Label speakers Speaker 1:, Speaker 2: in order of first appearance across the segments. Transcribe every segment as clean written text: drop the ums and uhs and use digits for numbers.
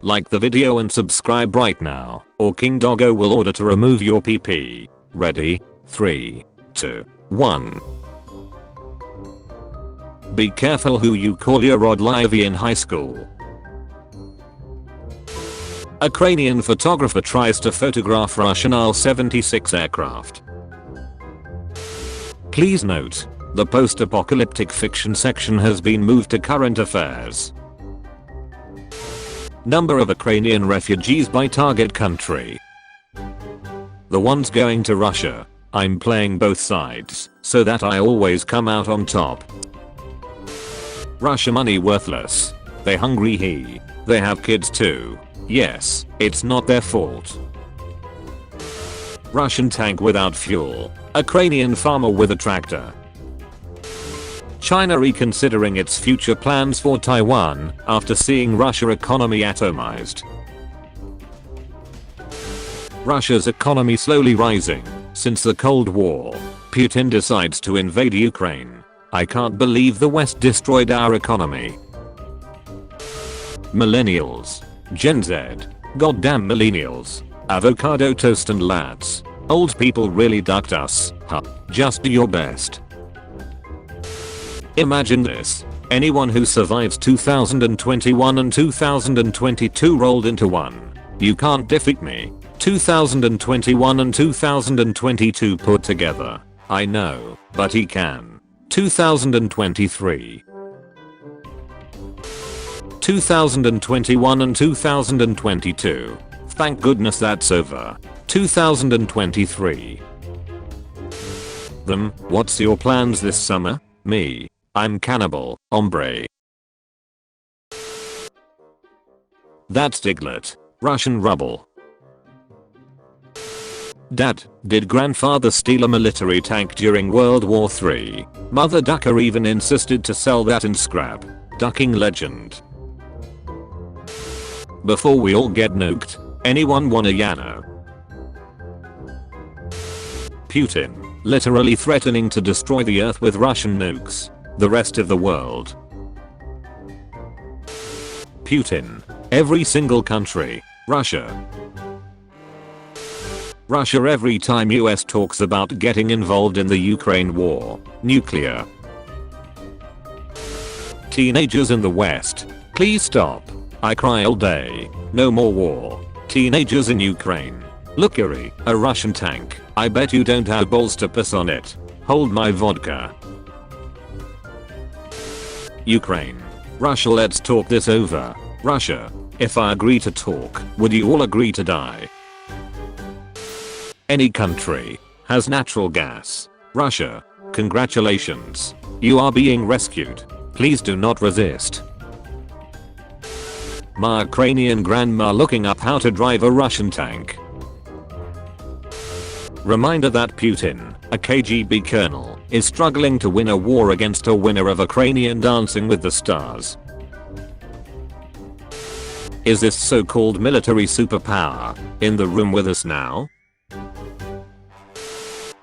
Speaker 1: Like the video and subscribe right now, or King Doggo will order to remove your PP. Ready? 3, 2, 1. Be careful who you call your Rod Livy in high school. Ukrainian photographer tries to photograph Russian Il-76 aircraft. Please note, the post-apocalyptic fiction section has been moved to current affairs. Number of Ukrainian refugees by target country. The ones going to Russia. I'm playing both sides, so that I always come out on top. Russia money worthless. They hungry they have kids too. Yes, it's not their fault. Russian tank without fuel. Ukrainian farmer with a tractor. China reconsidering its future plans for Taiwan after seeing Russia economy atomized. Russia's economy slowly rising since the Cold War. Putin decides to invade Ukraine. I can't believe the West destroyed our economy. Millennials. Gen Z. Goddamn millennials. Avocado toast and lads. Old people really ducked us. Huh. Just do your best. Imagine this. Anyone who survives 2021 and 2022 rolled into one. You can't defeat me. 2021 and 2022 put together. I know, but he can. 2023. 2021 and 2022. Thank goodness that's over. 2023. Them, what's your plans this summer? Me. I'm cannibal, hombre. That's Diglett. Russian rubble. Dad, did grandfather steal a military tank during World War III? Mother Ducker even insisted to sell that in scrap. Ducking legend. Before we all get nuked, anyone want a Yano? Putin, literally threatening to destroy the earth with Russian nukes. The rest of the world. Putin, every single country. Russia. Russia every time US talks about getting involved in the Ukraine war. Nuclear. Teenagers in the West, please stop. I cry all day. No more war. Teenagers in Ukraine. Look Yuri, a Russian tank. I bet you don't have balls to piss on it. Hold my vodka. Ukraine. Russia, let's talk this over. Russia, if I agree to talk, would you all agree to die? Any country has natural gas. Russia, congratulations. You are being rescued. Please do not resist. My Ukrainian grandma looking up how to drive a Russian tank. Reminder that Putin, a KGB colonel, is struggling to win a war against a winner of Ukrainian Dancing with the Stars. Is this so-called military superpower in the room with us now?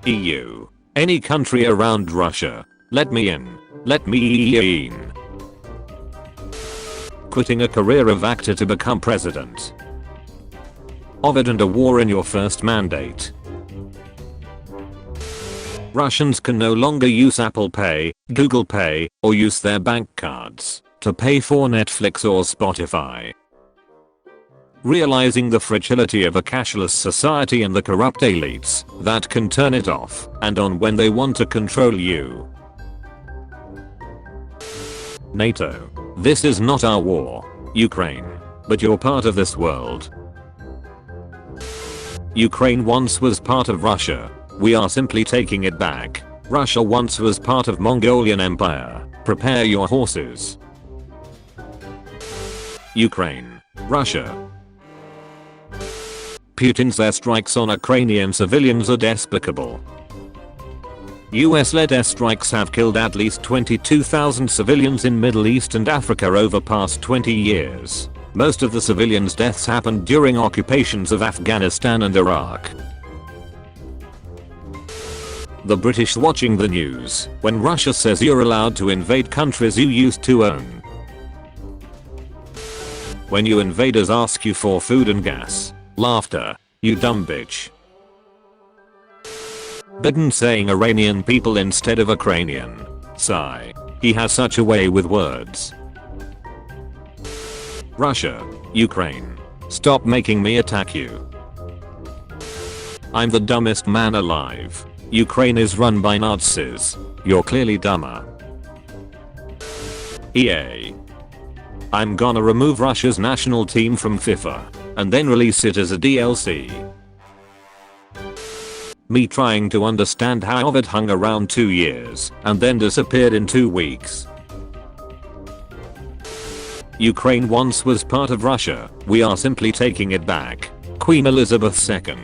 Speaker 1: EU. Any country around Russia. Let me in. Let me in. Quitting a career of actor to become president. Ovid and a war in your first mandate. Russians can no longer use Apple Pay, Google Pay, or use their bank cards to pay for Netflix or Spotify. Realizing the fragility of a cashless society and the corrupt elites that can turn it off and on when they want to control you. NATO. This is not our war, Ukraine, but you're part of this world. Ukraine once was part of Russia. We are simply taking it back. Russia once was part of Mongolian Empire. Prepare your horses. Ukraine. Russia. Putin's airstrikes on Ukrainian civilians are despicable. US-led airstrikes have killed at least 22,000 civilians in Middle East and Africa over past 20 years. Most of the civilians' deaths happened during occupations of Afghanistan and Iraq. The British watching the news when Russia says you're allowed to invade countries you used to own. When you invaders ask you for food and gas. Laughter. You dumb bitch. Biden saying Iranian people instead of Ukrainian. Sigh. He has such a way with words. Russia. Ukraine. Stop making me attack you. I'm the dumbest man alive. Ukraine is run by Nazis. You're clearly dumber. EA. I'm gonna remove Russia's national team from FIFA and then release it as a DLC. Me trying to understand how it hung around 2 years and then disappeared in 2 weeks. Ukraine once was part of Russia. We are simply taking it back. Queen Elizabeth II.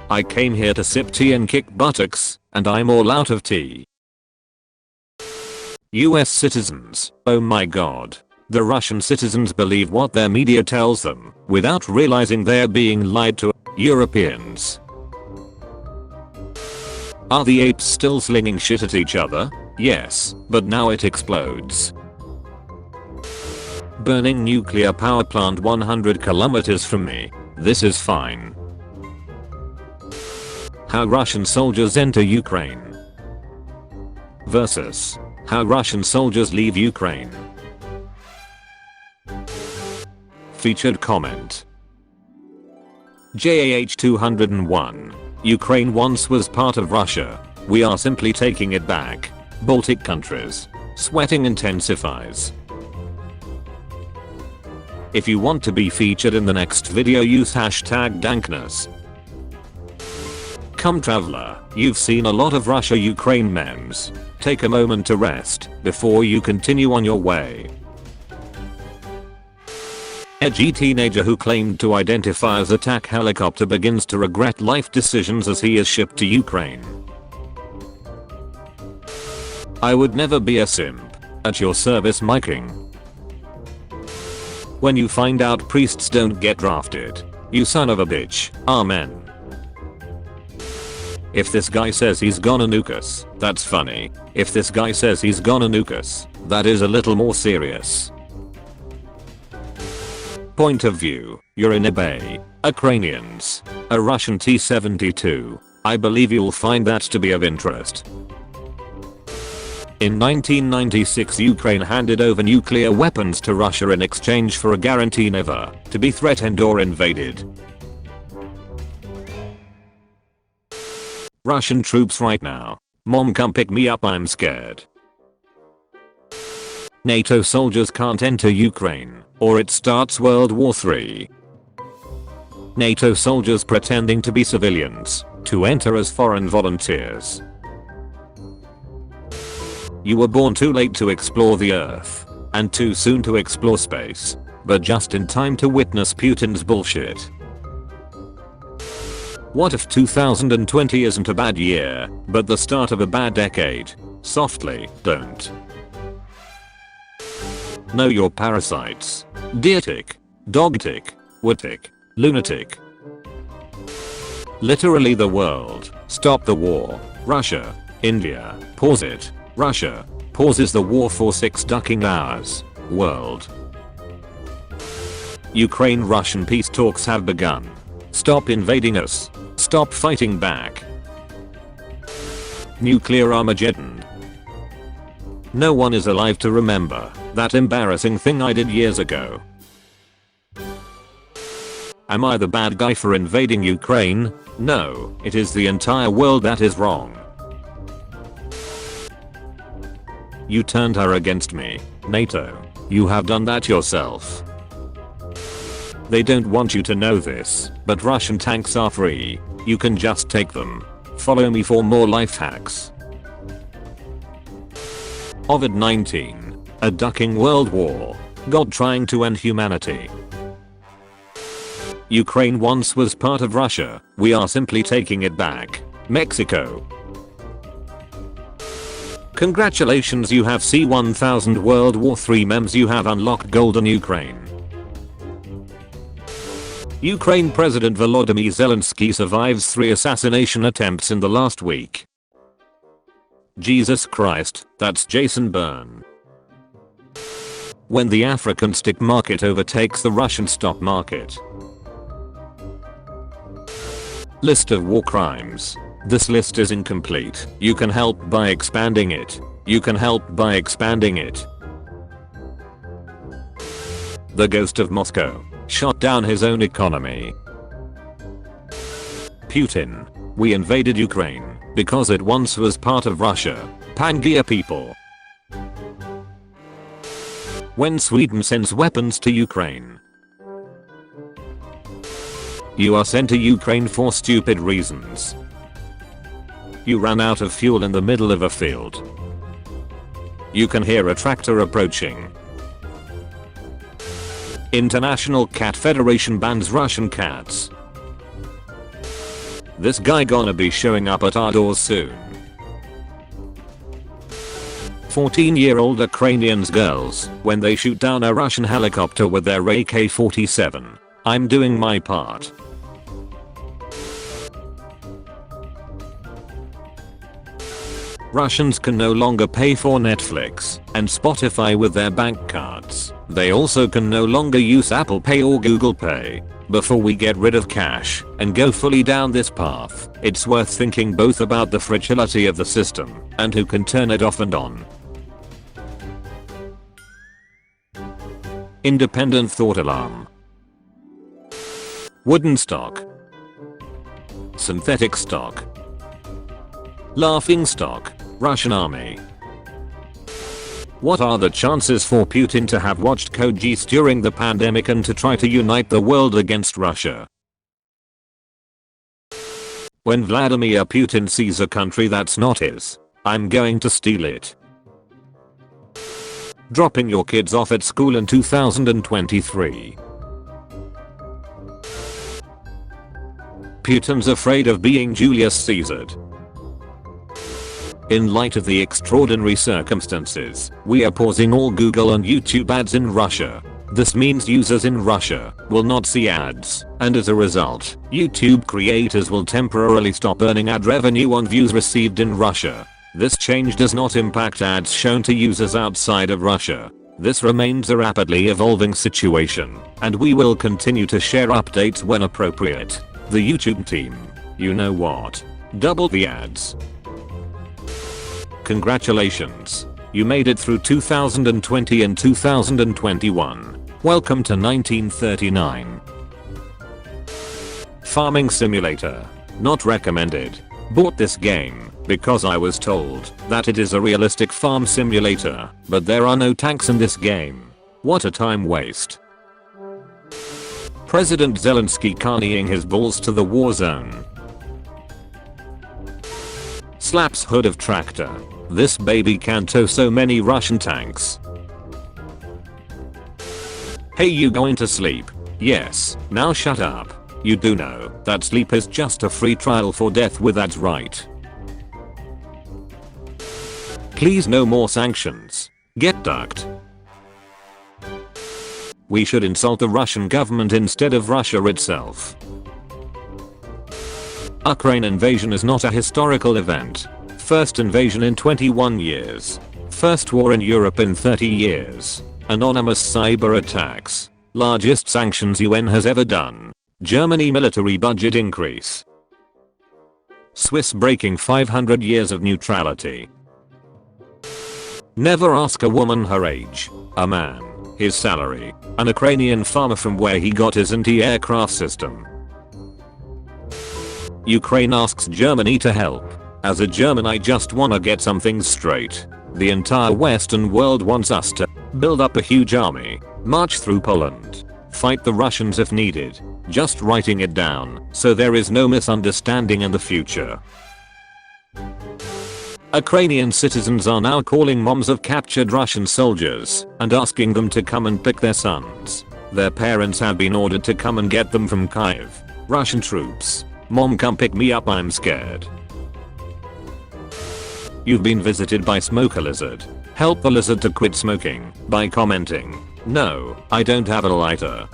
Speaker 1: I came here to sip tea and kick buttocks, and I'm all out of tea. US citizens. Oh my god. The Russian citizens believe what their media tells them, without realizing they're being lied to. Europeans. Are the apes still slinging shit at each other? Yes, but now it explodes. Burning nuclear power plant 100 kilometers from me. This is fine. How Russian soldiers enter Ukraine. Versus. How Russian soldiers leave Ukraine. Featured comment. JAH 201. Ukraine once was part of Russia. We are simply taking it back. Baltic countries. Sweating intensifies. If you want to be featured in the next video, use hashtag dankness. Come traveler, you've seen a lot of Russia-Ukraine memes. Take a moment to rest before you continue on your way. Edgy teenager who claimed to identify as attack helicopter begins to regret life decisions as he is shipped to Ukraine. I would never be a simp. At your service, my king. When you find out priests don't get drafted. You son of a bitch. Amen. If this guy says he's gonna nuke us, that's funny. If this guy says he's gonna nuke us, that is a little more serious. Point of view. You're in a bay. Ukrainians. A Russian T-72. I believe you'll find that to be of interest. In 1996, Ukraine handed over nuclear weapons to Russia in exchange for a guarantee never to be threatened or invaded. Russian troops right now. Mom, come pick me up, I'm scared. NATO soldiers can't enter Ukraine, or it starts World War III. NATO soldiers pretending to be civilians to enter as foreign volunteers. You were born too late to explore the Earth, and too soon to explore space, but just in time to witness Putin's bullshit. What if 2020 isn't a bad year, but the start of a bad decade? Softly, don't. Know your parasites. Deer tick, dog tick, wood tick, lunatic. Literally the world. Stop the war. Russia. India. Pause it. Russia. Pauses the war for 6 ducking hours. World. Ukraine-Russian peace talks have begun. Stop invading us. Stop fighting back. Nuclear Armageddon. No one is alive to remember that embarrassing thing I did years ago. Am I the bad guy for invading Ukraine? No, it is the entire world that is wrong. You turned her against me, NATO. You have done that yourself. They don't want you to know this, but Russian tanks are free. You can just take them. Follow me for more life hacks. COVID-19. A ducking world war. God trying to end humanity. Ukraine once was part of Russia. We are simply taking it back. Mexico. Congratulations, you have C-1000 World War III memes. You have unlocked Golden Ukraine. Ukraine President Volodymyr Zelensky survives 3 assassination attempts in the last week. Jesus Christ, that's Jason Bourne. When the African stick market overtakes the Russian stock market. List of war crimes. This list is incomplete. You can help by expanding it. You can help by expanding it. The ghost of Moscow shot down his own economy. Putin. We invaded Ukraine because it once was part of Russia. Pangaea people. When Sweden sends weapons to Ukraine. You are sent to Ukraine for stupid reasons. You ran out of fuel in the middle of a field. You can hear a tractor approaching. International Cat Federation bans Russian cats. This guy gonna be showing up at our doors soon. 14-year-old Ukrainians girls when they shoot down a Russian helicopter with their AK-47. I'm doing my part. Russians can no longer pay for Netflix and Spotify with their bank cards. They also can no longer use Apple Pay or Google Pay. Before we get rid of cash and go fully down this path, it's worth thinking both about the fragility of the system and who can turn it off and on. Independent thought alarm. Wooden stock. Synthetic stock. Laughing stock. Russian army. What are the chances for Putin to have watched Code Geass during the pandemic and to try to unite the world against Russia? When Vladimir Putin sees a country that's not his, I'm going to steal it. Dropping your kids off at school in 2023. Putin's afraid of being Julius Caesared. In light of the extraordinary circumstances, we are pausing all Google and YouTube ads in Russia. This means users in Russia will not see ads, and as a result, YouTube creators will temporarily stop earning ad revenue on views received in Russia. This change does not impact ads shown to users outside of Russia. This remains a rapidly evolving situation, and we will continue to share updates when appropriate. The YouTube team, you know what? Double the ads. Congratulations. You made it through 2020 and 2021. Welcome to 1939. Farming Simulator. Not recommended. Bought this game because I was told that it is a realistic farm simulator, but there are no tanks in this game. What a time waste. President Zelensky carrying his balls to the war zone. Slaps hood of tractor. This baby can tow so many Russian tanks. Hey, you going to sleep? Yes, now shut up. You do know that sleep is just a free trial for death with ads, right? Please, no more sanctions. Get ducked. We should insult the Russian government instead of Russia itself. Ukraine invasion is not a historical event. First invasion in 21 years. First war in Europe in 30 years. Anonymous cyber attacks. Largest sanctions UN has ever done. Germany military budget increase. Swiss breaking 500 years of neutrality. Never ask a woman her age. A man, his salary. An Ukrainian farmer from where he got his anti-aircraft system. Ukraine asks Germany to help. As a German, I just wanna get some things straight. The entire Western world wants us to build up a huge army, march through Poland, fight the Russians if needed. Just writing it down so there is no misunderstanding in the future. Ukrainian citizens are now calling moms of captured Russian soldiers and asking them to come and pick their sons. Their parents have been ordered to come and get them from Kyiv. Russian troops. Mom, come pick me up, I'm scared. You've been visited by Smoker Lizard. Help the lizard to quit smoking by commenting, "No, I don't have a lighter."